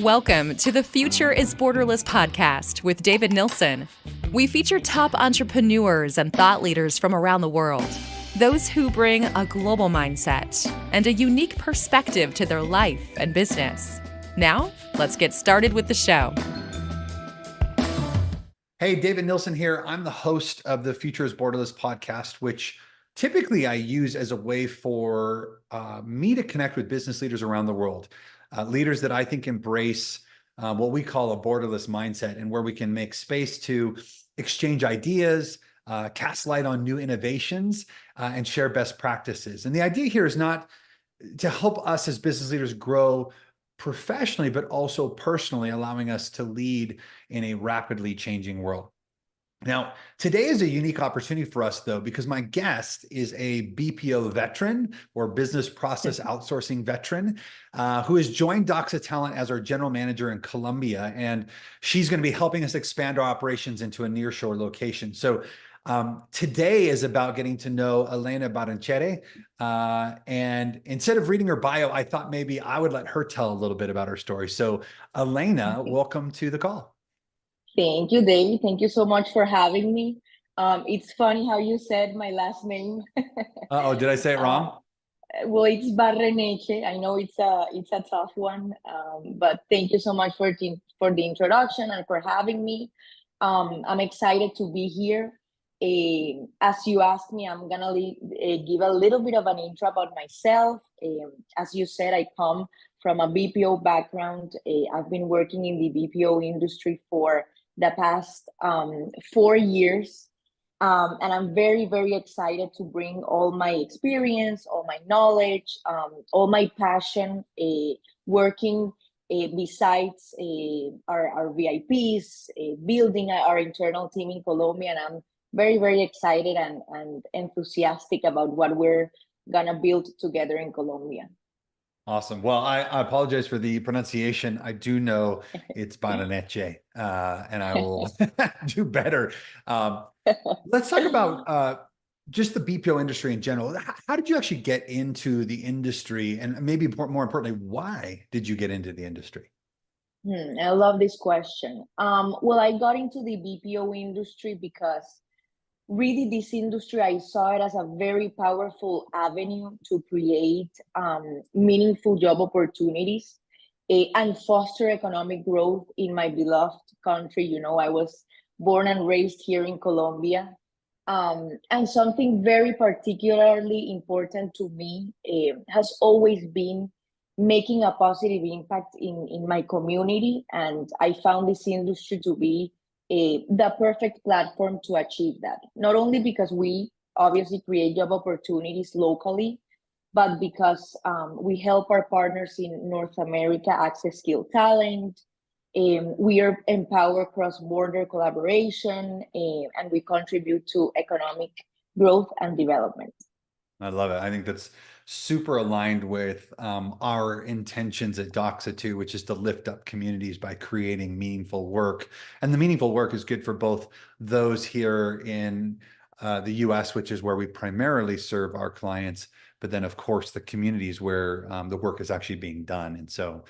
Welcome to the Future is Borderless podcast with David Nilsson. We feature top entrepreneurs and thought leaders from around the world, those who bring a global mindset and a unique perspective to their life and business. Now, let's get started with the show. Hey, David Nilsson here. I'm the host of the Future is Borderless podcast, which typically I use as a way for me to connect with business leaders around the world. Leaders that I think embrace what we call a borderless mindset, and where we can make space to exchange ideas, cast light on new innovations, and share best practices. And the idea here is not to help us as business leaders grow professionally, but also personally, allowing us to lead in a rapidly changing world. Now, today is a unique opportunity for us, though, because my guest is a BPO veteran, or business process outsourcing veteran, who has joined Doxa Talent as our general manager in Colombia. And she's going to be helping us expand our operations into a nearshore location. So today is about getting to know Elena Barreneche. And instead of reading her bio, I thought maybe I would let her tell a little bit about her story. So Elena, welcome to the call. Thank you, David. Thank you so much for having me. It's funny how you said my last name. Uh-oh, did I say it wrong? Well, it's Barreneche. I know it's a tough one, but thank you so much for the introduction and for having me. I'm excited to be here. As you asked me, I'm gonna give a little bit of an intro about myself. As you said, I come from a BPO background. I've been working in the BPO industry for the past 4 years. And I'm very, very excited to bring all my experience, all my knowledge, all my passion working besides our VIPs, building our internal team in Colombia. And I'm very, very excited and enthusiastic about what we're going to build together in Colombia. Awesome. Well, I apologize for the pronunciation. I do know it's Barreneche, and I will do better. Let's talk about just the BPO industry in general. How did you actually get into the industry? And maybe more importantly, why did you get into the industry? I love this question. Well, I got into the BPO industry because really this industry, I saw it as a very powerful avenue to create meaningful job opportunities and foster economic growth in my beloved country. You know, I was born and raised here in Colombia. And something very particularly important to me has always been making a positive impact in my community. And I found this industry to be the perfect platform to achieve that. Not only because we obviously create job opportunities locally, but because we help our partners in North America access skilled talent. We empower cross-border collaboration, and we contribute to economic growth and development. I love it. I think that's super aligned with our intentions at Doxa too, which is to lift up communities by creating meaningful work. And the meaningful work is good for both those here in the US, which is where we primarily serve our clients, but then of course the communities where the work is actually being done. And so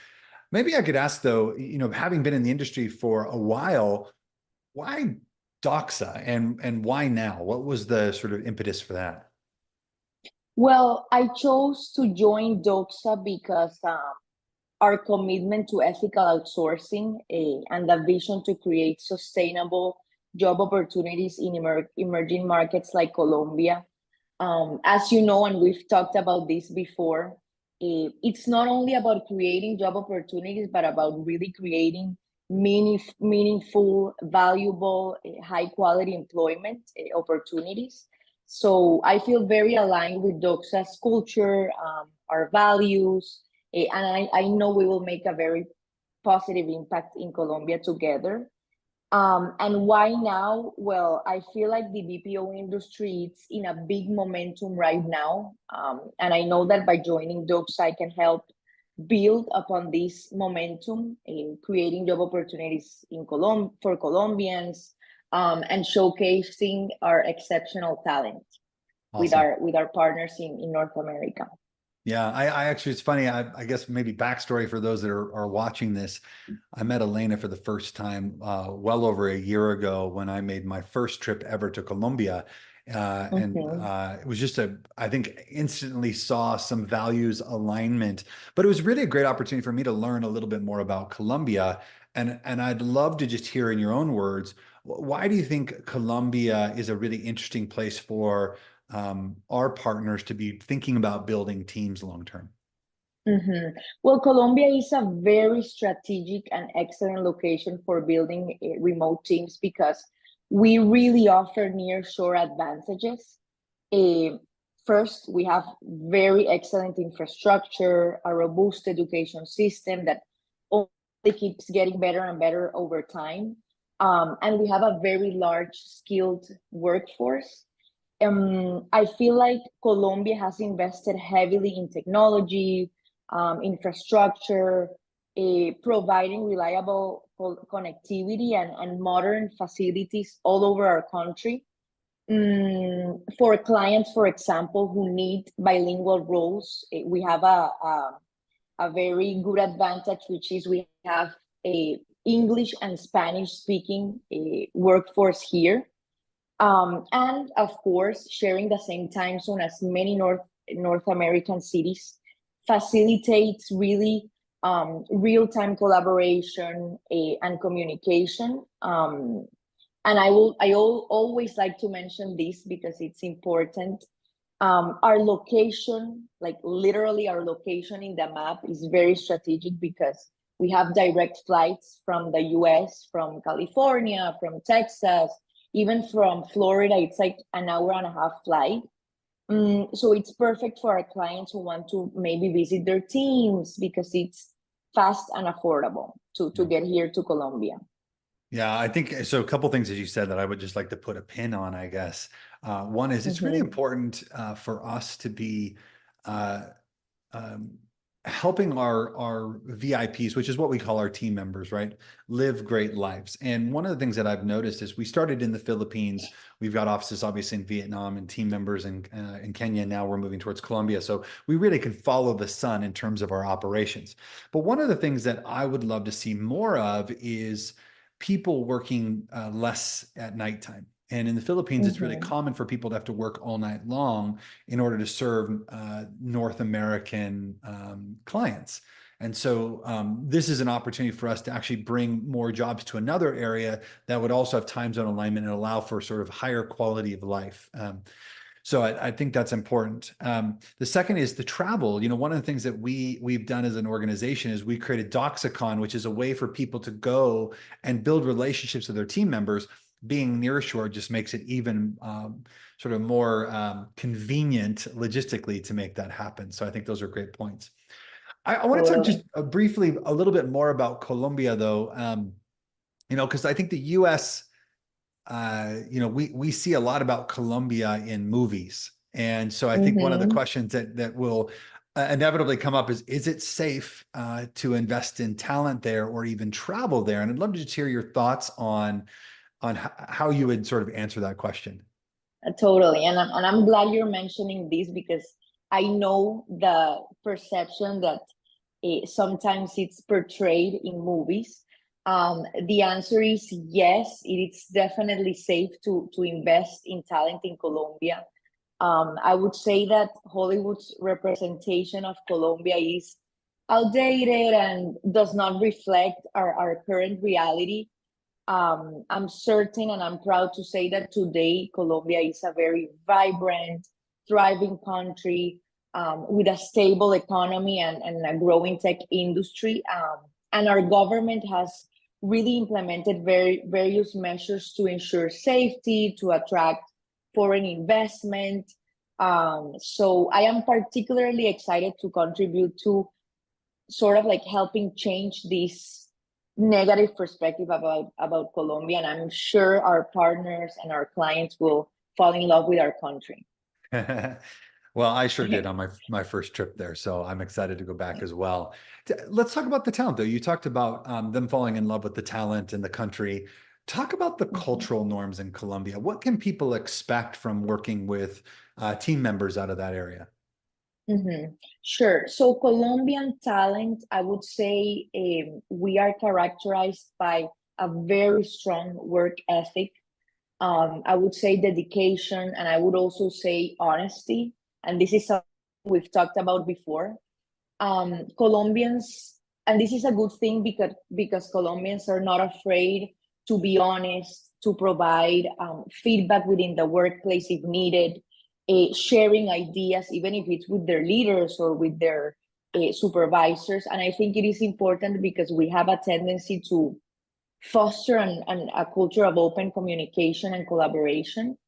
maybe I could ask though, you know, having been in the industry for a while, why Doxa and why now? What was the sort of impetus for that? Well, I chose to join Doxa because our commitment to ethical outsourcing and the vision to create sustainable job opportunities in emerging markets like Colombia. As you know, and we've talked about this before, it's not only about creating job opportunities, but about really creating meaningful, valuable, high quality employment opportunities. So I feel very aligned with Doxa's culture, our values, and I know we will make a very positive impact in Colombia together. And why now? Well, I feel like the BPO industry is in a big momentum right now. And I know that by joining Doxa, I can help build upon this momentum in creating job opportunities in for Colombians, and showcasing our exceptional talent. Awesome. with our partners in North America. Yeah, I actually, it's funny. I guess maybe backstory for those that are watching this. I met Elena for the first time well over a year ago when I made my first trip ever to Colombia. And Mhm. it was just I think instantly saw some values alignment, but it was really a great opportunity for me to learn a little bit more about Colombia. And I'd love to just hear in your own words, why do you think Colombia is a really interesting place for our partners to be thinking about building teams long term? Well, Colombia is a very strategic and excellent location for building remote teams because we really offer nearshore advantages. Uh, First, we have very excellent infrastructure, a robust education system that only keeps getting better and better over time. And we have a very large skilled workforce. I feel like Colombia has invested heavily in technology, infrastructure, providing reliable connectivity and modern facilities all over our country. For clients, for example, who need bilingual roles, we have a very good advantage, which is we have a English and Spanish speaking workforce here. And of course, sharing the same time zone as many North American cities facilitates really real-time collaboration and communication. And always like to mention this because it's important. Our location, like literally our location in the map, is very strategic because we have direct flights from the US, from California, from Texas, even from Florida. It's like an hour and a half flight. So it's perfect for our clients who want to maybe visit their teams because it's fast and affordable to get here to Colombia. Yeah, I think so. A couple things as you said that I would just like to put a pin on, I guess. One is it's really Mhm. important for us to be uh, um, helping our VIPs, which is what we call our team members, right? Live great lives. And one of the things that I've noticed is we started in the Philippines. We've got offices obviously in Vietnam and team members in Kenya. Now we're moving towards Colombia. So we really can follow the sun in terms of our operations. But one of the things that I would love to see more of is people working less at nighttime. And in the Philippines, it's really Mhm. common for people to have to work all night long in order to serve North American clients. And so this is an opportunity for us to actually bring more jobs to another area that would also have time zone alignment and allow for sort of higher quality of life. So I think that's important. The second is the travel. You know, one of the things that we've done as an organization is we created Doxicon, which is a way for people to go and build relationships with their team members. Being nearshore just makes it even sort of more convenient logistically to make that happen. So I think those are great points. I want to talk just Totally. briefly a little bit more about Colombia, though. You know, because I think the U.S. You know, we see a lot about Colombia in movies, and so I think one of the Mhm. questions that will inevitably come up is it safe to invest in talent there or even travel there? And I'd love to just hear your thoughts on how you would sort of answer that question. Totally. And I'm glad you're mentioning this because I know the perception that sometimes it's portrayed in movies. The answer is yes, it's definitely safe to invest in talent in Colombia. I would say that Hollywood's representation of Colombia is outdated and does not reflect our current reality. I'm certain and I'm proud to say that today Colombia is a very vibrant, thriving country with a stable economy and a growing tech industry. And our government has really implemented various measures to ensure safety, to attract foreign investment. So I am particularly excited to contribute to sort of like helping change this negative perspective about Colombia, and I'm sure our partners and our clients will fall in love with our country. Well, I sure did on my first trip there, so I'm excited to go back as well. Let's talk about the talent, though. You talked about them falling in love with the talent in the country. Talk about the Mhm. cultural norms in Colombia. What can people expect from working with team members out of that area? Sure. So Colombian talent, I would say we are characterized by a very strong work ethic. I would say dedication, and I would also say honesty. And this is something we've talked about before. Colombians, and this is a good thing because Colombians are not afraid to be honest, to provide feedback within the workplace if needed, sharing ideas, even if it's with their leaders or with their supervisors. And I think it is important because we have a tendency to foster a culture of open communication and collaboration.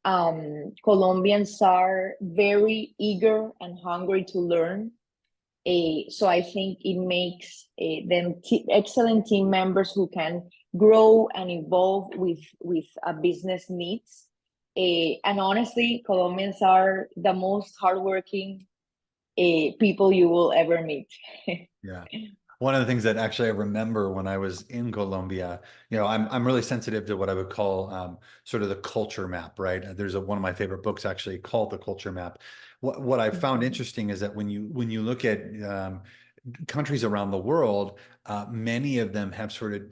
Colombians are very eager and hungry to learn. So I think it makes them excellent team members who can grow and evolve with a business needs. And honestly, Colombians are the most hardworking people you will ever meet. Yeah. One of the things that actually I remember when I was in Colombia, I'm really sensitive to what I would call sort of the culture map, right? There's one of my favorite books actually called The Culture Map. What I found interesting is that when you look at countries around the world, many of them have sort of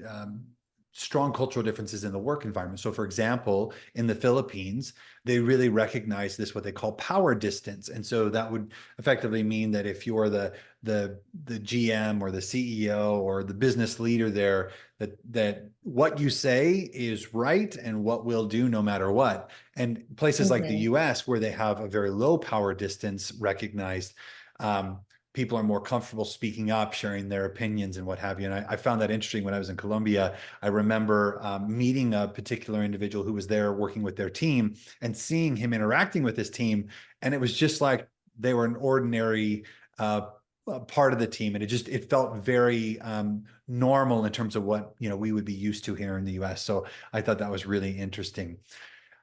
strong cultural differences in the work environment. So for example, in the Philippines, they really recognize this, what they call power distance. And so that would effectively mean that if you're the GM or the CEO or the business leader there, that what you say is right and what we'll do no matter what. And places like the US, where they have a very low power distance recognized, people are more comfortable speaking up, sharing their opinions and what have you. And I found that interesting when I was in Colombia. I remember meeting a particular individual who was there working with their team and seeing him interacting with his team. And it was just like they were an ordinary part of the team. And it felt very normal in terms of what, we would be used to here in the US. So I thought that was really interesting.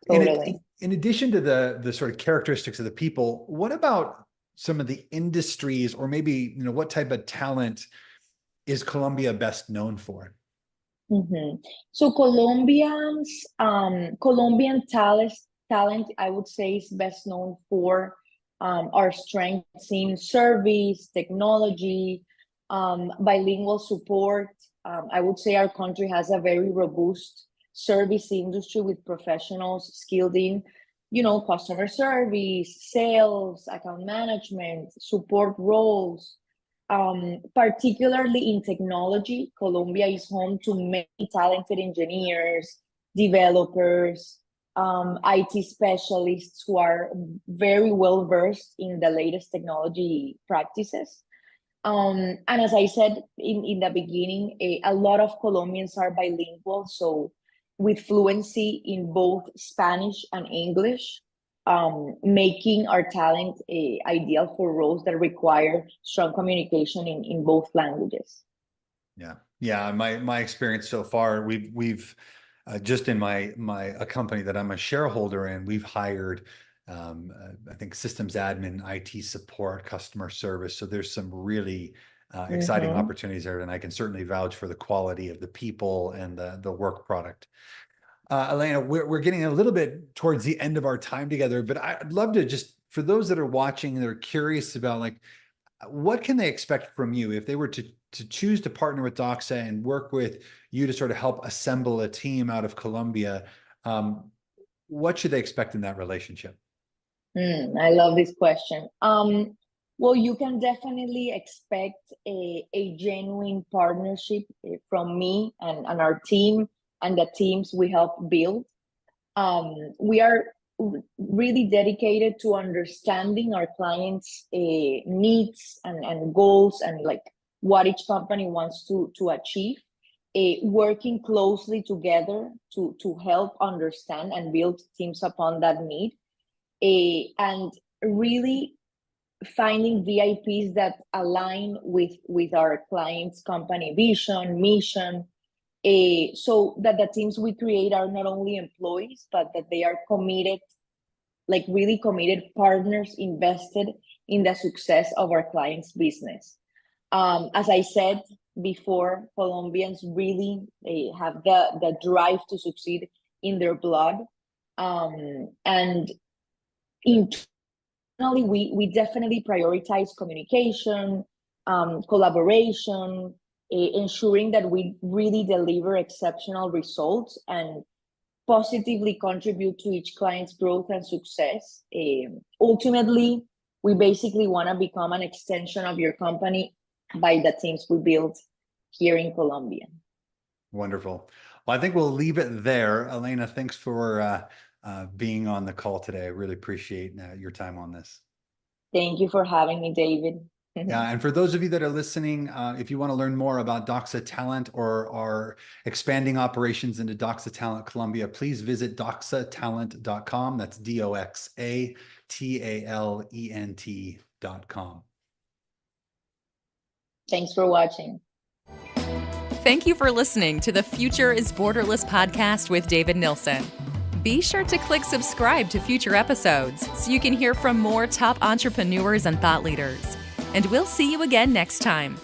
Totally. In addition to the sort of characteristics of the people, what about some of the industries, or maybe, what type of talent is Colombia best known for? So Colombian talent, I would say, is best known for our strengths in service, technology, bilingual support. I would say our country has a very robust service industry with professionals skilled in, customer service, sales, account management, support roles. Particularly in technology, Colombia is home to many talented engineers, developers, IT specialists who are very well versed in the latest technology practices. And as I said in the beginning, a lot of Colombians are bilingual, so with fluency in both Spanish and English, making our talent ideal for roles that require strong communication in both languages. Yeah. My experience so far, we've just in a company that I'm a shareholder in, we've hired I think systems admin, IT support, customer service. So there's some really exciting opportunities there, and I can certainly vouch for the quality of the people and the work product. Elena, we're getting a little bit towards the end of our time together, but I'd love to just, for those that are watching, they're curious about, like, what can they expect from you if they were to choose to partner with Doxa and work with you to sort of help assemble a team out of Colombia? What should they expect in that relationship? I love this question. Well, you can definitely expect a genuine partnership from me and our team and the teams we help build. We are really dedicated to understanding our clients' needs and goals, and like what each company wants to achieve. Working closely together to help understand and build teams upon that need. And really finding VIPs that align with our clients' company vision, mission, so that the teams we create are not only employees, but that they are committed, like really committed partners invested in the success of our clients' business. As I said before, Colombians really have the drive to succeed in their blood. And in we definitely prioritize communication, collaboration, ensuring that we really deliver exceptional results and positively contribute to each client's growth and success. Ultimately, we basically want to become an extension of your company by the teams we build here in Colombia. Wonderful. Well, I think we'll leave it there. Elena, thanks for being on the call today. I really appreciate your time on this. Thank you for having me, David. Yeah, and for those of you that are listening, if you want to learn more about Doxa Talent or our expanding operations into Doxa Talent Colombia, please visit doxatalent.com. That's DOXATALENT.com. Thanks for watching. Thank you for listening to the Future is Borderless podcast with David Nilsson. Be sure to click subscribe to future episodes so you can hear from more top entrepreneurs and thought leaders. And we'll see you again next time.